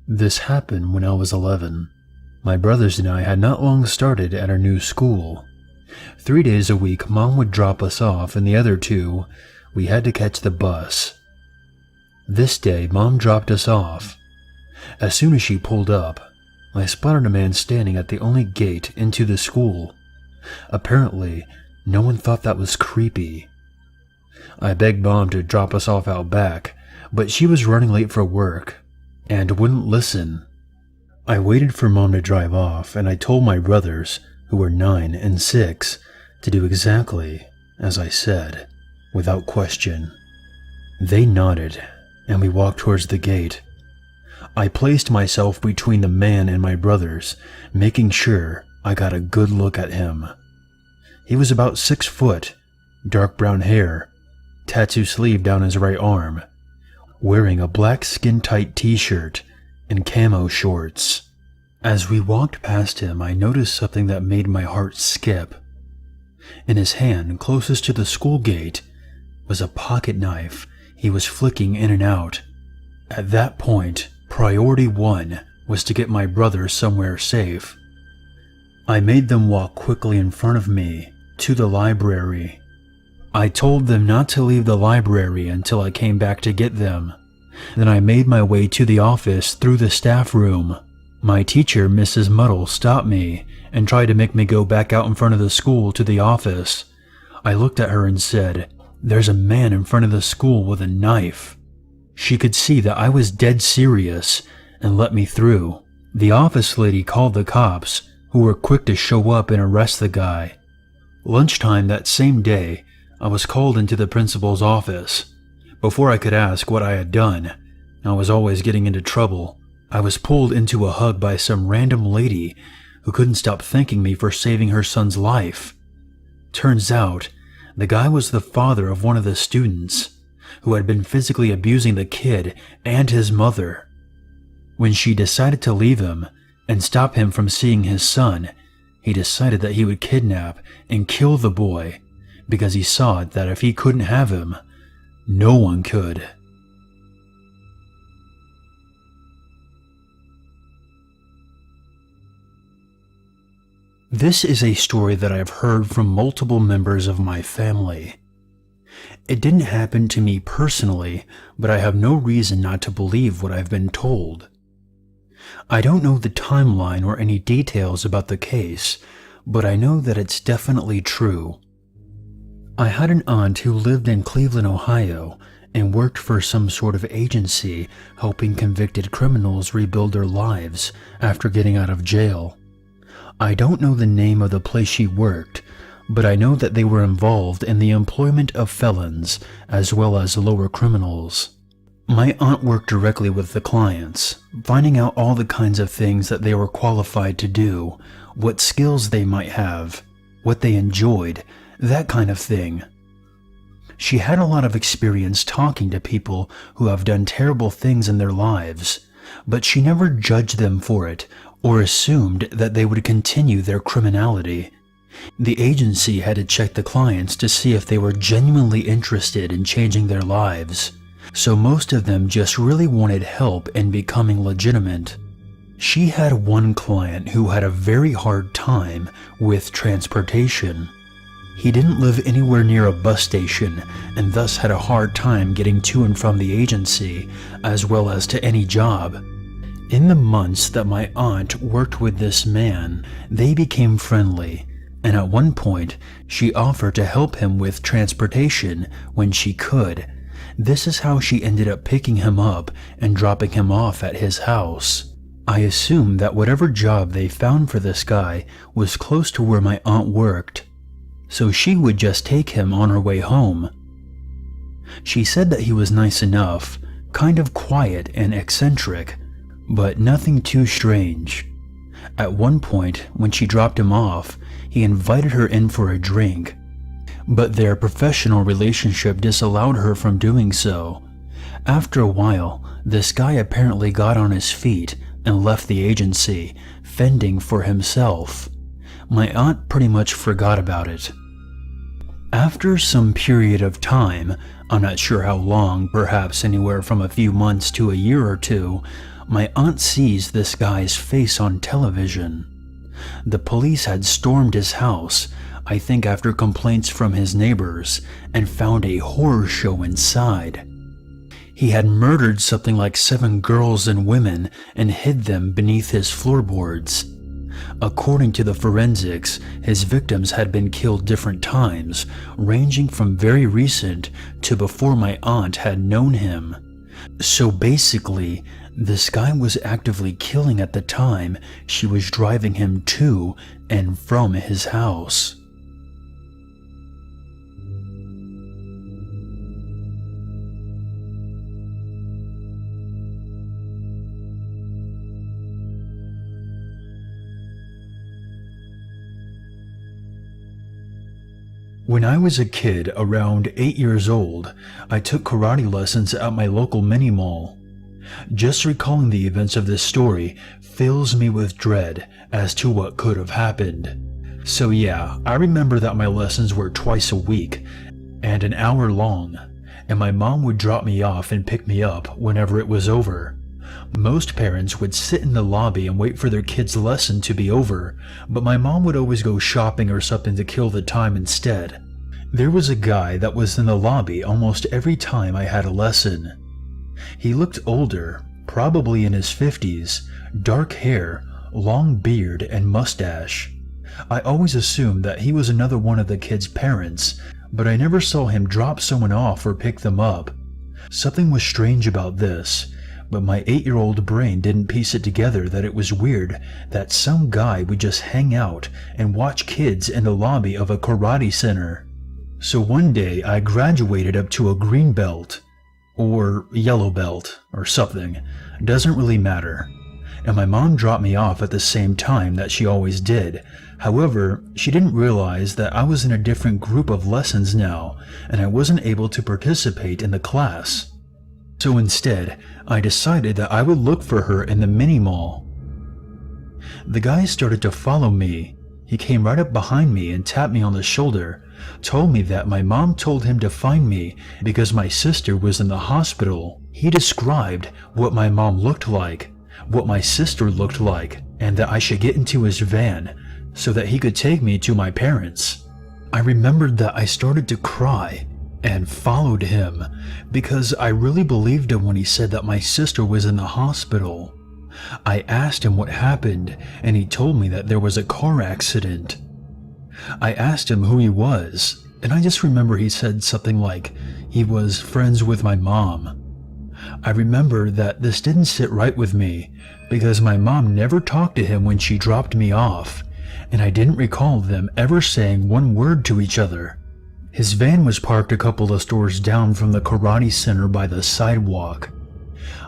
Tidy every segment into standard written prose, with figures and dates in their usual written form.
This happened when I was 11. My brothers and I had not long started at our new school. 3 days a week, Mom would drop us off, and the other 2, we had to catch the bus. This day, Mom dropped us off. As soon as she pulled up, I spotted a man standing at the only gate into the school. Apparently, no one thought that was creepy. I begged Mom to drop us off out back, but she was running late for work and wouldn't listen. I waited for Mom to drive off, and I told my brothers, who were 9 and 6, to do exactly as I said, without question. They nodded, and we walked towards the gate. I placed myself between the man and my brothers, making sure I got a good look at him. He was about 6 foot, dark brown hair, tattoo sleeve down his right arm, wearing a black skin-tight t-shirt and camo shorts. As we walked past him, I noticed something that made my heart skip. In his hand, closest to the school gate, was a pocket knife he was flicking in and out. At that point, priority 1 was to get my brothers somewhere safe. I made them walk quickly in front of me to the library. I told them not to leave the library until I came back to get them. Then I made my way to the office through the staff room. My teacher, Mrs. Muddle, stopped me and tried to make me go back out in front of the school to the office. I looked at her and said, "There's a man in front of the school with a knife." She could see that I was dead serious and let me through. The office lady called the cops, who were quick to show up and arrest the guy. Lunchtime that same day, I was called into the principal's office. Before I could ask what I had done, I was always getting into trouble. I was pulled into a hug by some random lady who couldn't stop thanking me for saving her son's life. Turns out, the guy was the father of one of the students, who had been physically abusing the kid and his mother. When she decided to leave him and stop him from seeing his son, he decided that he would kidnap and kill the boy because he saw that if he couldn't have him, no one could. This is a story that I've heard from multiple members of my family. It didn't happen to me personally, but I have no reason not to believe what I've been told. I don't know the timeline or any details about the case, but I know that it's definitely true. I had an aunt who lived in Cleveland, Ohio, and worked for some sort of agency helping convicted criminals rebuild their lives after getting out of jail. I don't know the name of the place she worked, but I know that they were involved in the employment of felons as well as lower criminals. My aunt worked directly with the clients, finding out all the kinds of things that they were qualified to do, what skills they might have, what they enjoyed, that kind of thing. She had a lot of experience talking to people who have done terrible things in their lives, but she never judged them for it or assumed that they would continue their criminality. The agency had to check the clients to see if they were genuinely interested in changing their lives, so most of them just really wanted help in becoming legitimate. She had one client who had a very hard time with transportation. He didn't live anywhere near a bus station and thus had a hard time getting to and from the agency as well as to any job. In the months that my aunt worked with this man, they became friendly, and at one point she offered to help him with transportation when she could. This is how she ended up picking him up and dropping him off at his house. I assume that whatever job they found for this guy was close to where my aunt worked, so she would just take him on her way home. She said that he was nice enough, kind of quiet and eccentric, but nothing too strange. At one point, when she dropped him off, he invited her in for a drink, but their professional relationship disallowed her from doing so. After a while, this guy apparently got on his feet and left the agency, fending for himself. My aunt pretty much forgot about it. After some period of time, I'm not sure how long, perhaps anywhere from a few months to a year or two, My aunt sees this guy's face on television. The police had stormed his house, I think after complaints from his neighbors, and found a horror show inside. He had murdered something like 7 girls and women and hid them beneath his floorboards. According to the forensics, his victims had been killed different times, ranging from very recent to before my aunt had known him. So basically, this guy was actively killing at the time she was driving him to and from his house. When I was a kid, around 8 years old, I took karate lessons at my local mini-mall. Just recalling the events of this story fills me with dread as to what could have happened. So yeah, I remember that my lessons were twice a week and an hour long, and my mom would drop me off and pick me up whenever it was over. Most parents would sit in the lobby and wait for their kid's lesson to be over, but my mom would always go shopping or something to kill the time instead. There was a guy that was in the lobby almost every time I had a lesson. He looked older, probably in his 50s, dark hair, long beard, and mustache. I always assumed that he was another one of the kids' parents, but I never saw him drop someone off or pick them up. Something was strange about this, but my 8-year-old brain didn't piece it together that it was weird that some guy would just hang out and watch kids in the lobby of a karate center. So one day I graduated up to a green belt, or yellow belt, or something, doesn't really matter, and my mom dropped me off at the same time that she always did. However, she didn't realize that I was in a different group of lessons now, and I wasn't able to participate in the class. So instead, I decided that I would look for her in the mini-mall. The guy started to follow me. He came right up behind me and tapped me on the shoulder, told me that my mom told him to find me because my sister was in the hospital. He described what my mom looked like, what my sister looked like, and that I should get into his van so that he could take me to my parents. I remembered that I started to cry and followed him because I really believed him when he said that my sister was in the hospital. I asked him what happened, and he told me that there was a car accident. I asked him who he was, and I just remember he said something like he was friends with my mom. I remember that this didn't sit right with me because my mom never talked to him when she dropped me off, and I didn't recall them ever saying one word to each other. His van was parked a couple of stores down from the karate center by the sidewalk.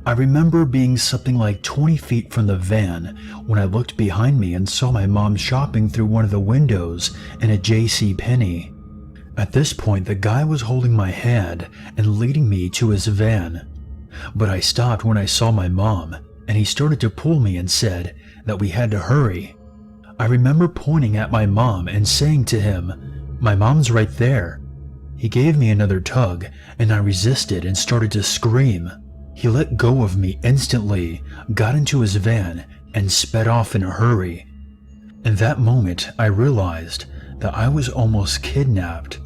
I remember being something like 20 feet from the van when I looked behind me and saw my mom shopping through one of the windows in a JCPenney. At this point, the guy was holding my hand and leading me to his van. But I stopped when I saw my mom, and he started to pull me and said that we had to hurry. I remember pointing at my mom and saying to him, "My mom's right there." He gave me another tug, and I resisted and started to scream. He let go of me instantly, got into his van, and sped off in a hurry. In that moment, I realized that I was almost kidnapped.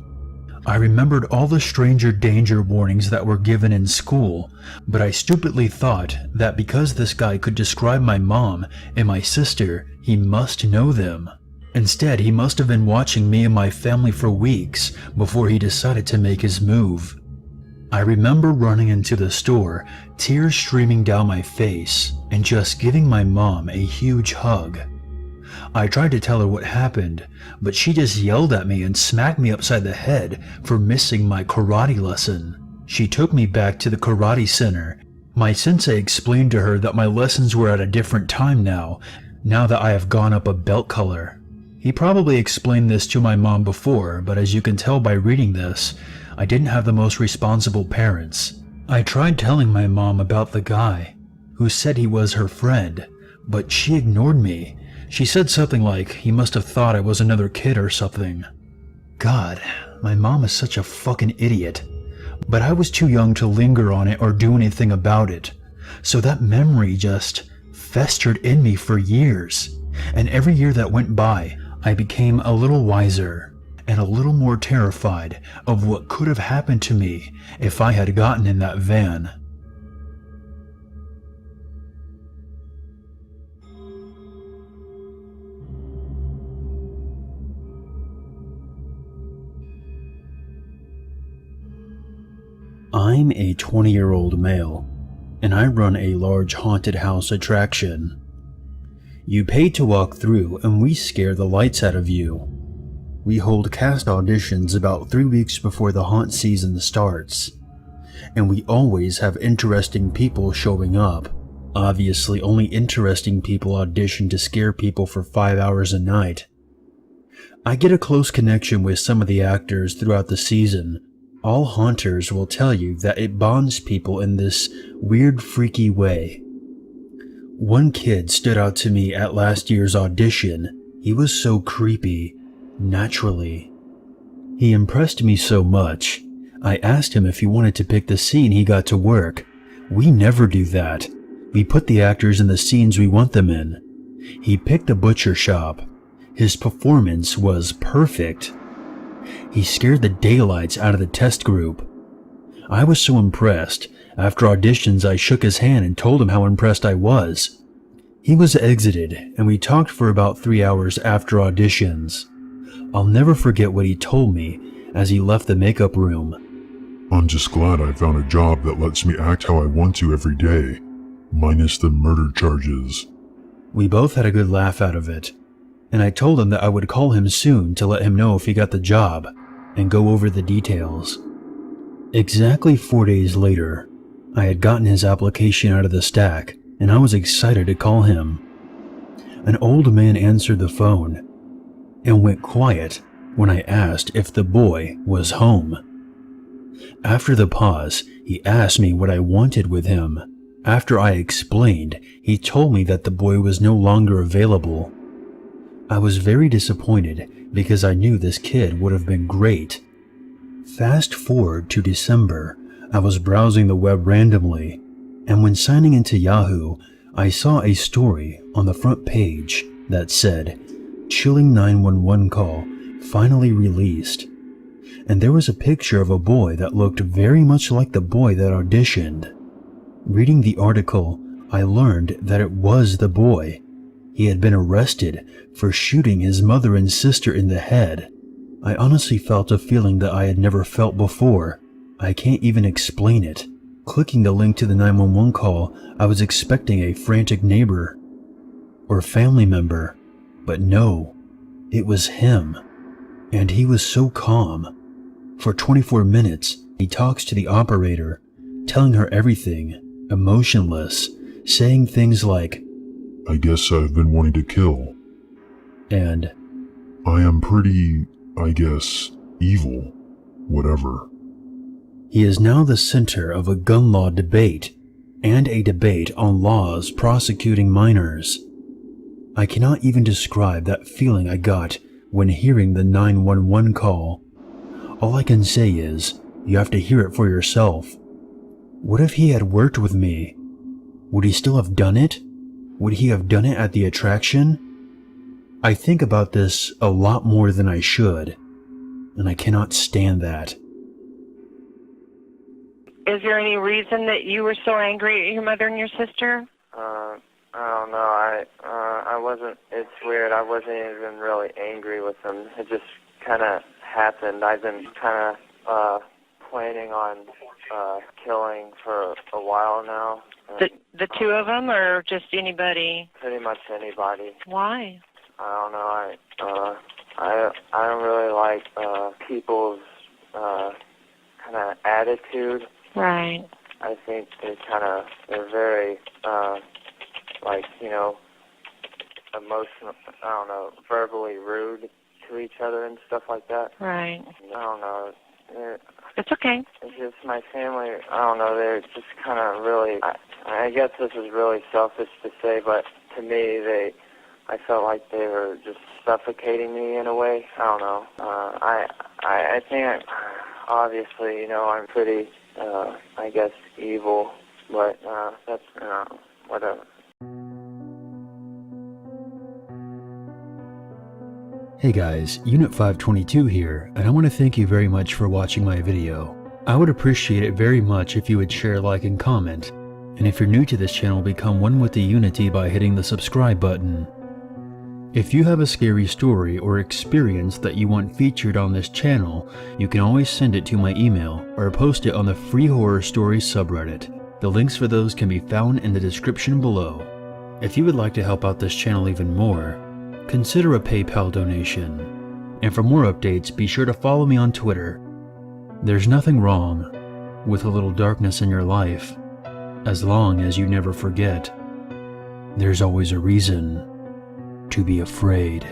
I remembered all the stranger danger warnings that were given in school, but I stupidly thought that because this guy could describe my mom and my sister, he must know them. Instead, he must have been watching me and my family for weeks before he decided to make his move. I remember running into the store, tears streaming down my face, and just giving my mom a huge hug. I tried to tell her what happened, but she just yelled at me and smacked me upside the head for missing my karate lesson. She took me back to the karate center. My sensei explained to her that my lessons were at a different time now that I have gone up a belt color. He probably explained this to my mom before, but as you can tell by reading this, I didn't have the most responsible parents. I tried telling my mom about the guy, who said he was her friend, but she ignored me. She said something like he must have thought I was another kid or something. God, my mom is such a fucking idiot. But I was too young to linger on it or do anything about it. So that memory just festered in me for years. And every year that went by, I became a little wiser and a little more terrified of what could have happened to me if I had gotten in that van. I'm a 20-year-old male, and I run a large haunted house attraction. You pay to walk through, and we scare the lights out of you. We hold cast auditions about 3 weeks before the haunt season starts, and we always have interesting people showing up. Obviously, only interesting people audition to scare people for 5 hours a night. I get a close connection with some of the actors throughout the season. All haunters will tell you that it bonds people in this weird, freaky way. One kid stood out to me at last year's audition. He was so creepy, naturally. He impressed me so much. I asked him if he wanted to pick the scene he got to work. We never do that. We put the actors in the scenes we want them in. He picked the butcher shop. His performance was perfect. He scared the daylights out of the test group. I was so impressed. After auditions, I shook his hand and told him how impressed I was. He was exited, and we talked for about 3 hours after auditions. I'll never forget what he told me as he left the makeup room. I'm just glad I found a job that lets me act how I want to every day, minus the murder charges. We both had a good laugh out of it, and I told him that I would call him soon to let him know if he got the job and go over the details. Exactly 4 days later, I had gotten his application out of the stack, and I was excited to call him. An old man answered the phone and went quiet when I asked if the boy was home. After the pause, he asked me what I wanted with him. After I explained, he told me that the boy was no longer available. I was very disappointed because I knew this kid would have been great. Fast forward to December, I was browsing the web randomly, and when signing into Yahoo, I saw a story on the front page that said, "Chilling 911 call finally released." And there was a picture of a boy that looked very much like the boy that auditioned. Reading the article, I learned that it was the boy. He had been arrested for shooting his mother and sister in the head. I honestly felt a feeling that I had never felt before. I can't even explain it. Clicking the link to the 911 call, I was expecting a frantic neighbor or family member, but no, it was him. And he was so calm. For 24 minutes, he talks to the operator, telling her everything, emotionless, saying things like, I guess I've been wanting to kill. And I am pretty, evil. Whatever. he is now the center of a gun law debate and a debate on laws prosecuting minors. I cannot even describe that feeling I got when hearing the 911 call. All I can say is, you have to hear it for yourself. What if he had worked with me? Would he still have done it? Would he have done it at the attraction? I think about this a lot more than I should, and I cannot stand that. Is there any reason that you were so angry at your mother and your sister? I don't know. I wasn't. It's weird. I wasn't even really angry with them. It just kind of happened. I've been kind of planning on killing for a while now. The two of them, or just anybody? Pretty much anybody. Why? I don't know. I don't really like people's kind of attitude. Right. I think they're very emotional. I don't know, verbally rude to each other and stuff like that. Right. I don't know. It's okay. It's just my family. I don't know. They're just kind of really. I guess this is really selfish to say, but to me, I felt like they were just suffocating me in a way. I don't know. I think obviously, I'm pretty, evil, but that's That's, whatever. Hey guys, Unit 522 here, and I want to thank you very much for watching my video. I would appreciate it very much if you would share, like, and comment. And if you're new to this channel, become one with the Unity by hitting the subscribe button. If you have a scary story or experience that you want featured on this channel, you can always send it to my email or post it on the Free Horror Stories subreddit. The links for those can be found in the description below. If you would like to help out this channel even more, consider a PayPal donation. And for more updates, be sure to follow me on Twitter. There's nothing wrong with a little darkness in your life, as long as you never forget, there's always a reason to be afraid.